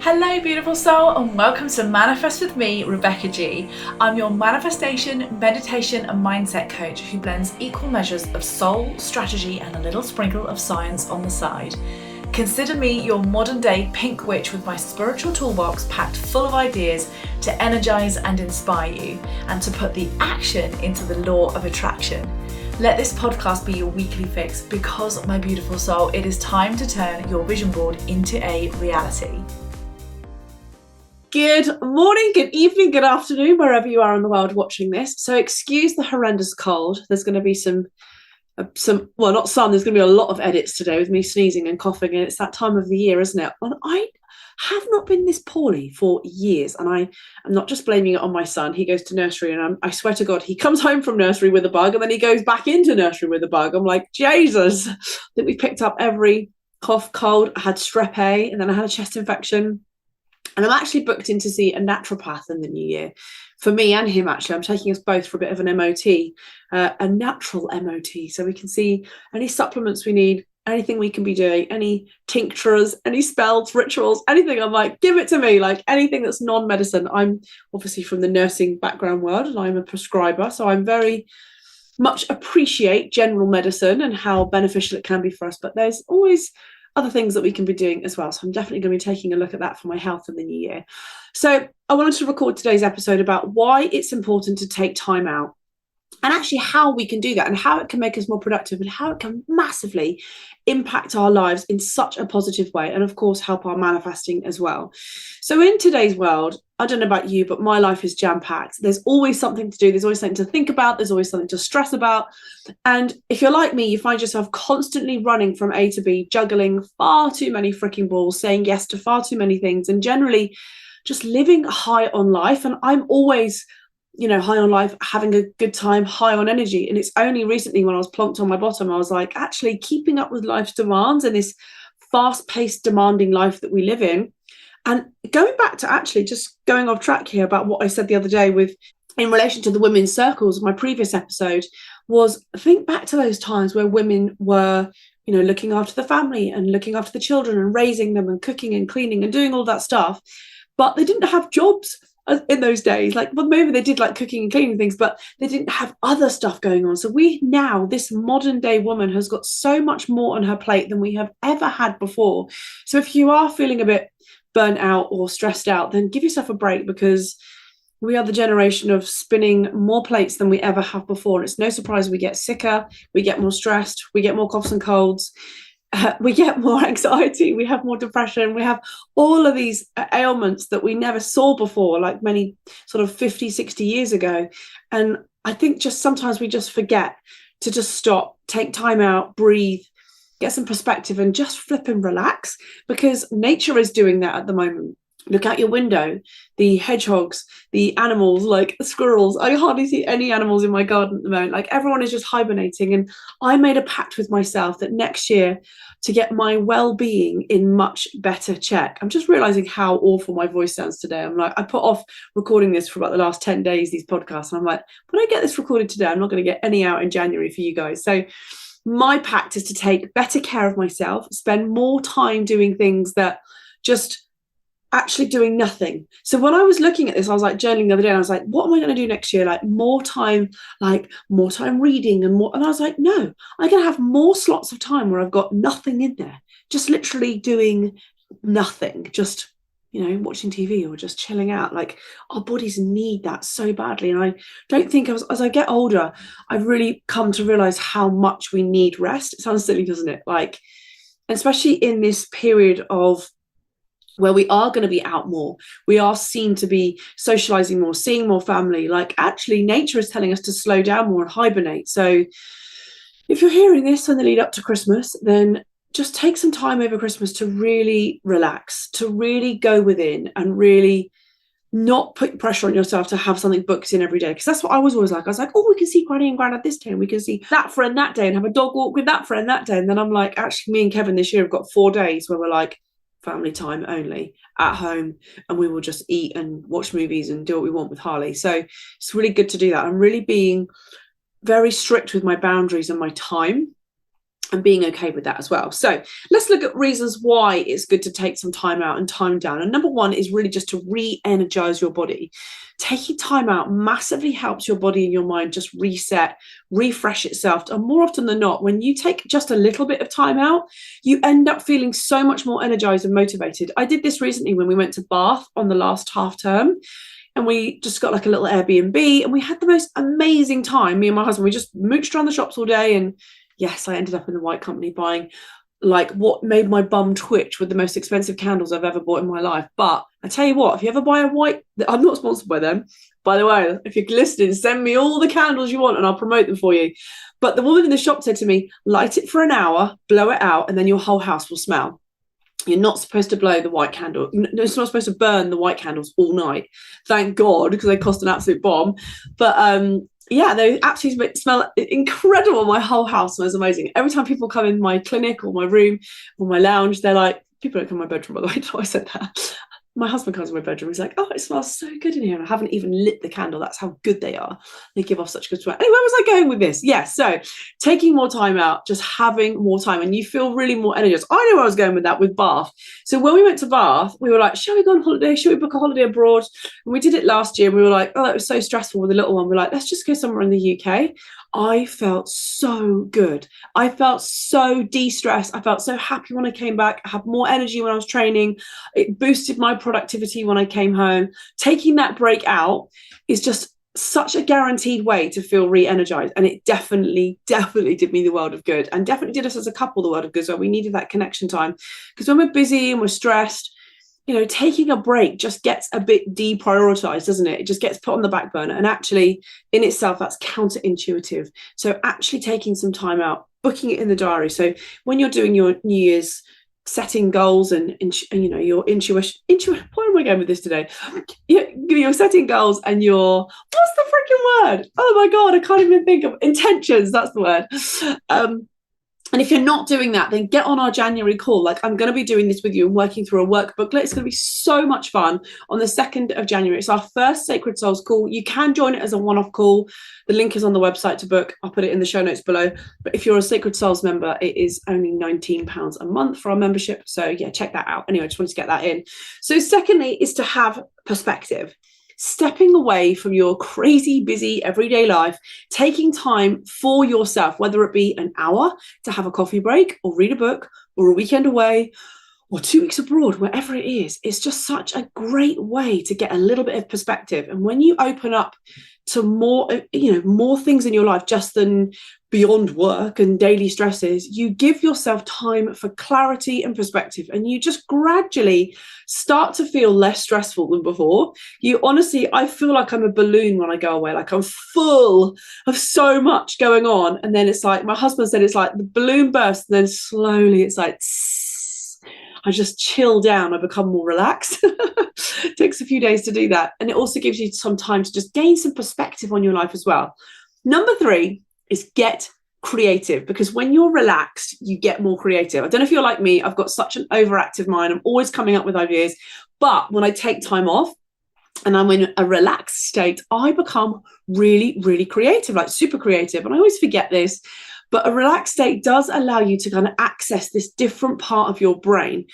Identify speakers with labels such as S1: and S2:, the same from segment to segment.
S1: Hello beautiful soul, and welcome to Manifest with me, Rebecca G. I'm your manifestation, meditation and mindset coach who blends equal measures of soul, strategy and a little sprinkle of science on the side. Consider me your modern day pink witch with my spiritual toolbox packed full of ideas to energize and inspire you and to put the action into the law of attraction. Let this podcast be your weekly fix because, my beautiful soul, it is time to turn your vision board into a reality.
S2: Good morning, good evening, good afternoon, wherever you are in the world watching this. So excuse the horrendous cold. There's going to be there's going to be a lot of edits today with me sneezing and coughing, and it's that time of the year, isn't it? And I have not been this poorly for years, and I'm not just blaming it on my son. He goes to nursery, and I swear to God, he comes home from nursery with a bug, and then he goes back into nursery with a bug. I'm like, Jesus. I think we picked up every cough, cold. I had strep A, and then I had a chest infection. And I'm actually booked in to see a naturopath in the new year. For me and him, actually, I'm taking us both for a bit of an MOT, a natural MOT, so we can see any supplements we need, anything we can be doing, any tinctures, any spells, rituals, anything. I'm like, give it to me, like anything that's non-medicine. I'm obviously from the nursing background world, and I'm a prescriber, so I'm very much appreciate general medicine and how beneficial it can be for us. But there's always other things that we can be doing as well. So I'm definitely going to be taking a look at that for my health in the new year. So I wanted to record today's episode about why it's important to take time out and actually how we can do that and how it can make us more productive and how it can massively impact our lives in such a positive way, and of course help our manifesting as well. So in today's world, I don't know about you, but my life is jam-packed. There's always something to do. There's always something to think about. There's always something to stress about. And if you're like me, you find yourself constantly running from A to B, juggling far too many freaking balls, saying yes to far too many things, and generally just living high on life. And I'm always, high on life, having a good time, high on energy. And it's only recently when I was plonked on my bottom, I was like, actually keeping up with life's demands and this fast-paced, demanding life that we live in. And going back to actually just going off track here about what I said the other day in relation to the women's circles, my previous episode was think back to those times where women were, looking after the family and looking after the children and raising them and cooking and cleaning and doing all that stuff. But they didn't have jobs in those days. Maybe they did like cooking and cleaning things, but they didn't have other stuff going on. So this modern day woman has got so much more on her plate than we have ever had before. So if you are feeling a bit burnt out or stressed out, then give yourself a break, because we are the generation of spinning more plates than we ever have before. And it's no surprise we get sicker, we get more stressed, we get more coughs and colds, we get more anxiety, we have more depression, we have all of these ailments that we never saw before, like many sort of 50, 60 years ago. And I think just sometimes we just forget to just stop, take time out, breathe, get some perspective and just flip and relax, because nature is doing that at the moment. Look out your window, the hedgehogs, the animals, like squirrels. I hardly see any animals in my garden at the moment. Like everyone is just hibernating. And I made a pact with myself that next year, to get my well-being in much better check. I'm just realizing how awful my voice sounds today. I'm like, I put off recording this for about the last 10 days, these podcasts. And I'm like, when I get this recorded today, I'm not going to get any out in January for you guys. So my pact is to take better care of myself, spend more time doing things that just actually doing nothing. So when I was looking at this, I was like journaling the other day, and I was like, what am I going to do next year? More time reading and more. And I was like, no, I'm going to have more slots of time where I've got nothing in there, just literally doing nothing, just, watching TV or just chilling out. Like our bodies need that so badly. And I don't think as I get older, I've really come to realize how much we need rest. It sounds silly, doesn't it? Especially in this period of where we are going to be out more, we are seen to be socializing more, seeing more family. Actually nature is telling us to slow down more and hibernate. So if you're hearing this in the lead up to Christmas, then just take some time over Christmas to really relax, to really go within and really not put pressure on yourself to have something booked in every day. Because that's what I was always like. I was like, oh, we can see Granny and Grandad this day, and we can see that friend that day and have a dog walk with that friend that day. And then I'm like, actually, me and Kevin this year have got 4 days where we're like, family time only at home, and we will just eat and watch movies and do what we want with Harley. So it's really good to do that. I'm really being very strict with my boundaries and my time. and being okay with that as well. So let's look at reasons why it's good to take some time out and time down. And number one is really just to re-energize your body. Taking time out massively helps your body and your mind just reset, refresh itself. And more often than not, when you take just a little bit of time out, you end up feeling so much more energized and motivated. I did this recently when we went to Bath on the last half term. And we just got like a little Airbnb and we had the most amazing time. Me and my husband, we just mooched around the shops all day. And yes, I ended up in the White Company buying like what made my bum twitch with the most expensive candles I've ever bought in my life. But I tell you what, if you ever buy a white, I'm not sponsored by them, by the way. If you're listening, send me all the candles you want and I'll promote them for you. But the woman in the shop said to me, light it for an hour, blow it out, and then your whole house will smell. You're not supposed to blow the white candle. It's not supposed to burn the white candles all night. Thank God, because they cost an absolute bomb. But yeah, they absolutely smell incredible. My whole house smells amazing. Every time people come in my clinic or my room or my lounge, they're like, people don't come in my bedroom, by the way, so I said that. My husband comes in my bedroom, he's like, oh, it smells so good in here. And I haven't even lit the candle. That's how good they are. They give off such good smell. Anyway, where was I going with this? Yes, so taking more time out, just having more time, and you feel really more energized. I know where I was going with that with Bath. So when we went to Bath, we were like, shall we go on holiday? Shall we book a holiday abroad? And we did it last year. And we were like, oh, that was so stressful with the little one. We're like, let's just go somewhere in the UK. I felt so good. I felt so de-stressed. I felt so happy when I came back. I had more energy when I was training. It boosted my productivity when I came home. Taking that break out is just such a guaranteed way to feel re-energized. And it definitely did me the world of good, and definitely did us as a couple the world of good. So we needed that connection time, because when we're busy and we're stressed, you know, taking a break just gets a bit deprioritized, doesn't it? It just gets put on the back burner. And actually, in itself, that's counterintuitive. So actually taking some time out, booking it in the diary. So when you're doing your New Year's setting goals and you know, your intuition, where am I going with this today? You're setting goals and your, what's the freaking word? Oh my God, I can't even think of intentions. That's the word. And if you're not doing that, then get on our January call. Like, I'm going to be doing this with you and working through a workbooklet. It's going to be so much fun on the 2nd of January. It's our first Sacred Souls call. You can join it as a one-off call. The link is on the website to book. I'll put it in the show notes below. But if you're a Sacred Souls member, it is only £19 a month for our membership. So yeah, check that out. Anyway, I just wanted to get that in. So secondly is to have perspective. Stepping away from your crazy, busy everyday life, taking time for yourself, whether it be an hour to have a coffee break or read a book or a weekend away or 2 weeks abroad, wherever it is, it's just such a great way to get a little bit of perspective. And when you open up to more, you know, more things in your life just than beyond work and daily stresses, you give yourself time for clarity and perspective, and you just gradually start to feel less stressful than before. You honestly, I feel like I'm a balloon when I go away, like I'm full of so much going on. And then it's like, my husband said, it's like the balloon bursts, and then slowly it's like, I just chill down. I become more relaxed. It takes a few days to do that. And it also gives you some time to just gain some perspective on your life as well. Number 3 is get creative, because when you're relaxed, you get more creative. I don't know if you're like me. I've got such an overactive mind. I'm always coming up with ideas. But when I take time off and I'm in a relaxed state, I become really, really creative, like super creative. And I always forget this. But a relaxed state does allow you to kind of access this different part of your brain.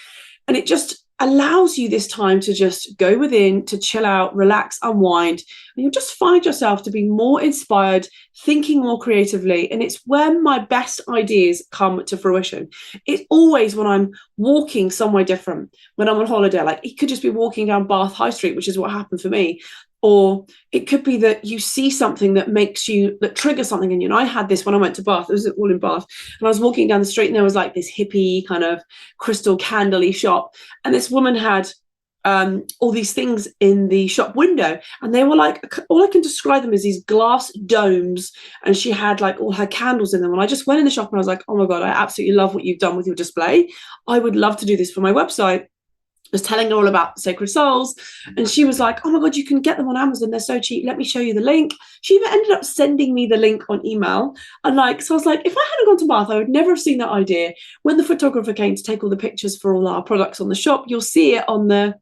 S2: And it just allows you this time to just go within, to chill out, relax, unwind. And you'll just find yourself to be more inspired, thinking more creatively. And it's when my best ideas come to fruition. It's always when I'm walking somewhere different, when I'm on holiday. Like, it could just be walking down Bath High Street, which is what happened for me. Or it could be that you see something that triggers something in you. And I had this when I went to Bath. It was all in Bath. And I was walking down the street, and there was like this hippie kind of crystal candle-y shop. And this woman had all these things in the shop window. And they were like, all I can describe them as these glass domes. And she had like all her candles in them. And I just went in the shop and I was like, oh my God, I absolutely love what you've done with your display. I would love to do this for my website. Was telling her all about Sacred Souls, and she was like, oh my God, you can get them on Amazon, they're so cheap, let me show you the link. She even ended up sending me the link on email. And like, so I was like, if I hadn't gone to Bath, I would never have seen that idea. When the photographer came to take all the pictures for all our products on the shop, you'll see it on the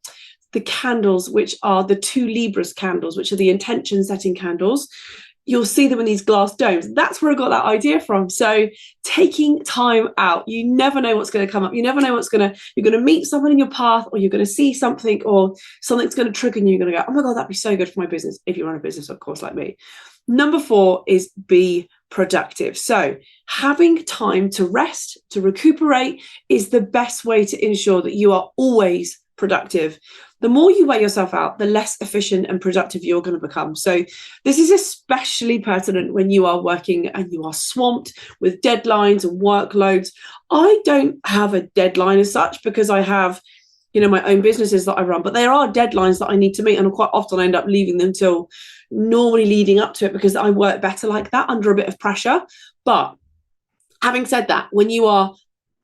S2: candles, which are the 2 Libras candles, which are the intention setting candles. you'll see them in these glass domes. That's where I got that idea from. So taking time out, you never know what's going to come up. You never know you're going to meet someone in your path, or you're going to see something, or something's going to trigger you. You're going to go, oh my God, that'd be so good for my business. If you run a business, of course, like me. Number 4 is be productive. So having time to rest, to recuperate, is the best way to ensure that you are always productive. The more you wear yourself out, the less efficient and productive you're going to become. So this is especially pertinent when you are working and you are swamped with deadlines and workloads. I don't have a deadline as such, because I have, my own businesses that I run, but there are deadlines that I need to meet, and quite often I end up leaving them till normally leading up to it, because I work better like that under a bit of pressure. But having said that, when you are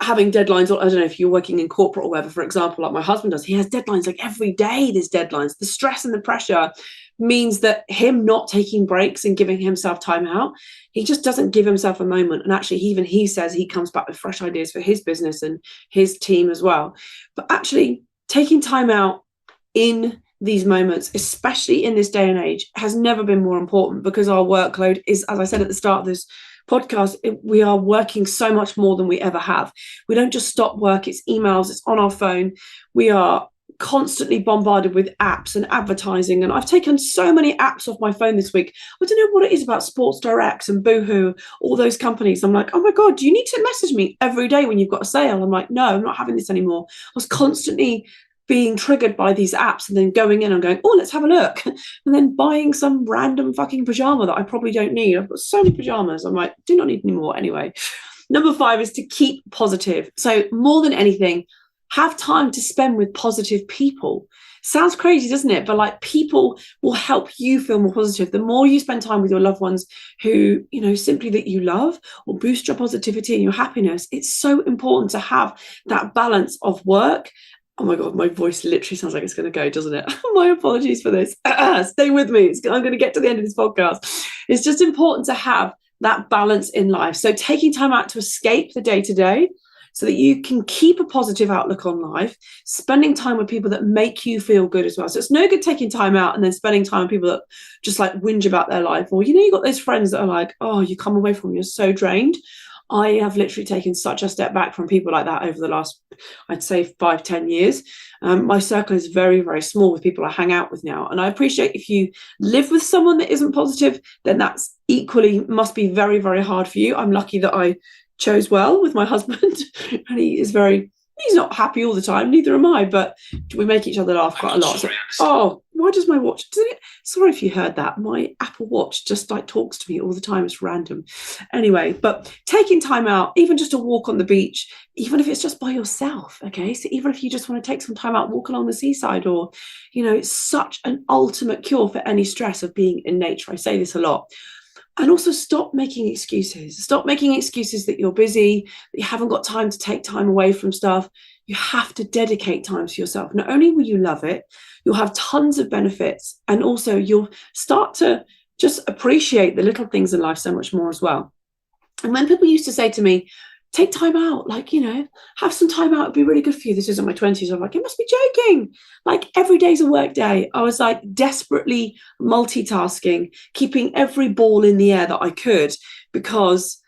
S2: having deadlines, or I don't know if you're working in corporate or whatever, for example, like my husband does, he has deadlines like every day. There's deadlines. The stress and the pressure means that him not taking breaks and giving himself time out, he just doesn't give himself a moment. And actually, he says he comes back with fresh ideas for his business and his team as well. But actually, taking time out in these moments, especially in this day and age, has never been more important, because our workload is, as I said at the start of this podcast, we are working so much more than we ever have. We don't just stop work. It's emails, it's on our phone. We are constantly bombarded with apps and advertising, and I've taken so many apps off my phone this week. I don't know what it is about Sports Direct and Boohoo, all those companies. I'm like, oh my God, do you need to message me every day when you've got a sale? I'm like, no, I'm not having this anymore. I was constantly being triggered by these apps, and then going in and going, oh, let's have a look, and then buying some random fucking pajama that I probably don't need. I've got so many pajamas. I'm like, do not need any more anyway. Number 5 is to keep positive. So more than anything, have time to spend with positive people. Sounds crazy, doesn't it? But like, people will help you feel more positive. The more you spend time with your loved ones who, simply that you love, or boost your positivity and your happiness, it's so important to have that balance of work. Oh my God, my voice literally sounds like it's going to go, doesn't it? My apologies for this. Stay with me. I'm going to get to the end of this podcast. It's just important to have that balance in life. So taking time out to escape the day-to-day, so that you can keep a positive outlook on life, spending time with people that make you feel good as well. So it's no good taking time out and then spending time with people that just like whinge about their life. Or, you've got those friends that are like, oh, you come away from, you're so drained. I have literally taken such a step back from people like that over the last, I'd say 5-10 years. My circle is very, very small with people I hang out with now. And I appreciate if you live with someone that isn't positive, then that's equally must be very, very hard for you. I'm lucky that I chose well with my husband, and he's not happy all the time, neither am I, but we make each other laugh quite a lot. So, why does my watch, sorry if you heard that, my Apple Watch just like talks to me all the time. It's random. Anyway, but taking time out, even just a walk on the beach, even if it's just by yourself, okay? So even if you just want to take some time out, walk along the seaside, or, it's such an ultimate cure for any stress of being in nature. I say this a lot. And also stop making excuses. Stop making excuses that you're busy, that you haven't got time to take time away from stuff. You have to dedicate time to yourself. Not only will you love it, you'll have tons of benefits, and also you'll start to just appreciate the little things in life so much more as well. And when people used to say to me, take time out, like, have some time out, it'd be really good for you. This is in my 20s. I'm like, you must be joking. Like, every day's a work day. I was like desperately multitasking, keeping every ball in the air that I could, because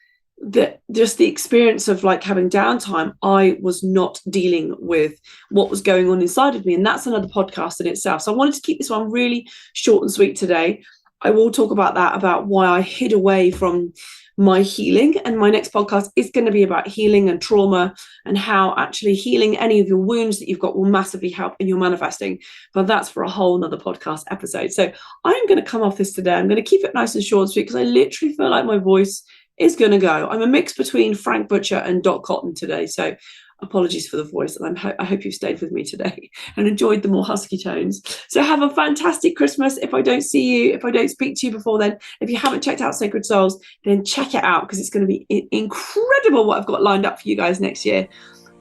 S2: just the experience of like having downtime, I was not dealing with what was going on inside of me. And that's another podcast in itself. So I wanted to keep this one really short and sweet today. I will talk about that, about why I hid away from my healing, and my next podcast is going to be about healing and trauma, and how actually healing any of your wounds that you've got will massively help in your manifesting. But that's for a whole nother podcast episode. So I'm going to come off this today. I'm going to keep it nice and short and sweet, because I literally feel like my voice is going to go. I'm a mix between Frank Butcher and Dot Cotton today, so apologies for the voice, and I hope you've stayed with me today and enjoyed the more husky tones. So have a fantastic Christmas. If I don't see you, if I don't speak to you before then, if you haven't checked out Sacred Souls, then check it out, because it's going to be incredible what I've got lined up for you guys next year.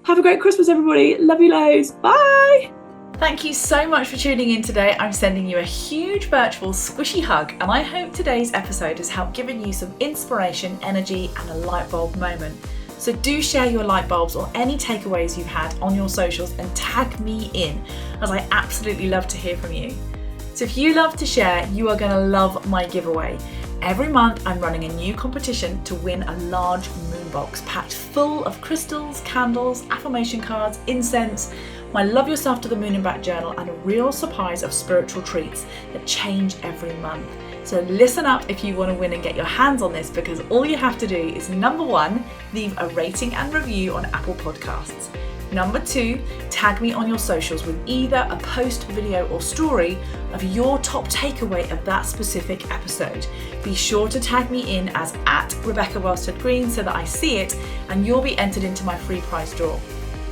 S2: Have a great Christmas, everybody. Love you loads. Bye.
S1: Thank you so much for tuning in today. I'm sending you a huge virtual squishy hug, and I hope today's episode has helped giving you some inspiration, energy, and a light bulb moment. So do share your light bulbs or any takeaways you've had on your socials and tag me in, as I absolutely love to hear from you. So if you love to share, you are going to love my giveaway. Every month I'm running a new competition to win a large moon box packed full of crystals, candles, affirmation cards, incense, my Love Yourself to the Moon and Back journal, and a real surprise of spiritual treats that change every month. So listen up if you want to win and get your hands on this, because all you have to do is, number 1, leave a rating and review on Apple Podcasts. Number 2, tag me on your socials with either a post, video or story of your top takeaway of that specific episode. Be sure to tag me in as @RebeccaWellstead-Green so that I see it, and you'll be entered into my free prize draw.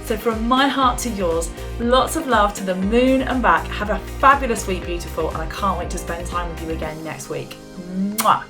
S1: So from my heart to yours, lots of love to the moon and back. Have a fabulous week, beautiful, and I can't wait to spend time with you again next week. Mwah!